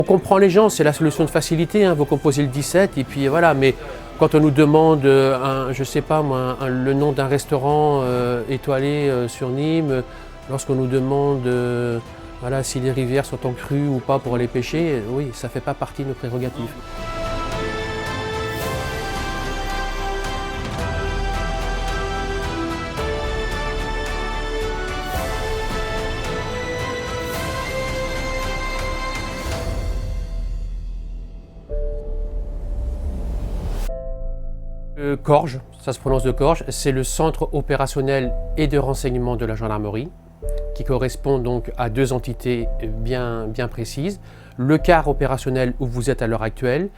On comprend les gens, c'est la solution de facilité, hein. Vous composez le 17 et puis voilà, mais quand on nous demande, je sais pas moi, le nom d'un restaurant étoilé sur Nîmes, lorsqu'on nous demande voilà, si les rivières sont en crue ou pas pour aller pêcher, oui, ça ne fait pas partie de nos prérogatives. Corge, ça se prononce de Corge, c'est le centre opérationnel et de renseignement de la gendarmerie, qui correspond donc à deux entités bien précises. Le quart opérationnel où vous êtes à l'heure actuelle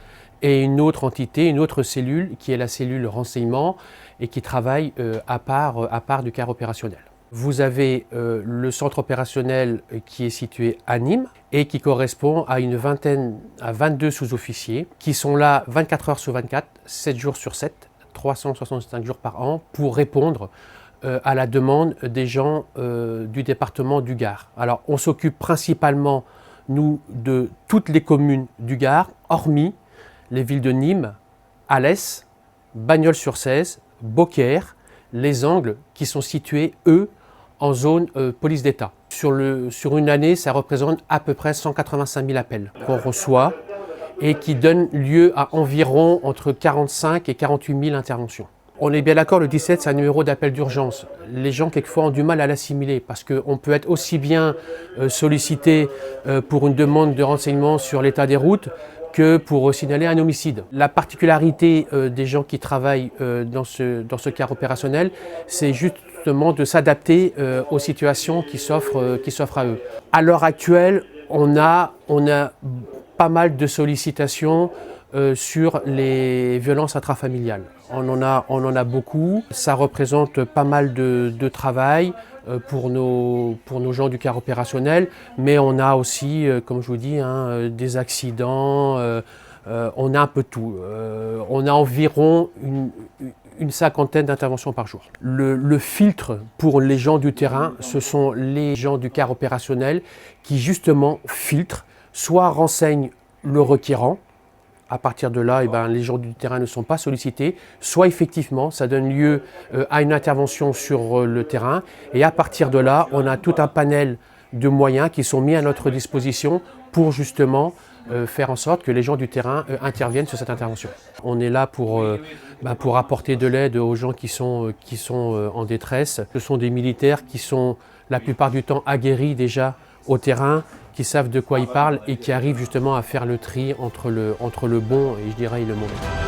et une autre entité, une autre cellule qui est la cellule renseignement et qui travaille à part du quart opérationnel. Vous avez le centre opérationnel qui est situé à Nîmes et qui correspond à une vingtaine, à 22 sous-officiers qui sont là 24 heures sur 24, 7 jours sur 7, 365 jours par an pour répondre à la demande des gens du département du Gard. Alors on s'occupe principalement, nous, de toutes les communes du Gard, hormis les villes de Nîmes, Alès, Bagnols-sur-Cèze, Beaucaire, les Angles qui sont situés, eux, en zone police d'État. Sur une année, ça représente à peu près 185 000 appels qu'on reçoit et qui donnent lieu à environ entre 45 et 48 000 interventions. On est bien d'accord, le 17, c'est un numéro d'appel d'urgence. Les gens, quelquefois, ont du mal à l'assimiler parce qu'on peut être aussi bien sollicité pour une demande de renseignement sur l'état des routes que pour signaler un homicide. La particularité des gens qui travaillent dans ce cadre opérationnel, c'est justement de s'adapter aux situations qui s'offrent à eux. À l'heure actuelle, on a pas mal de sollicitations sur les violences intrafamiliales. On en a beaucoup. Ça représente pas mal de travail pour nos gens du quart opérationnel, mais on a aussi, comme je vous dis, des accidents, on a un peu de tout. On a environ une cinquantaine d'interventions par jour. Le filtre pour les gens du terrain, ce sont les gens du quart opérationnel qui justement filtrent, soit renseignent le requérant. À partir de là, les gens du terrain ne sont pas sollicités, soit effectivement, ça donne lieu à une intervention sur le terrain. Et à partir de là, on a tout un panel de moyens qui sont mis à notre disposition pour justement faire en sorte que les gens du terrain interviennent sur cette intervention. On est là pour apporter de l'aide aux gens qui sont en détresse. Ce sont des militaires qui sont la plupart du temps aguerris déjà au terrain, qui savent de quoi ils parlent et qui arrivent justement à faire le tri entre le bon et je dirais le mauvais.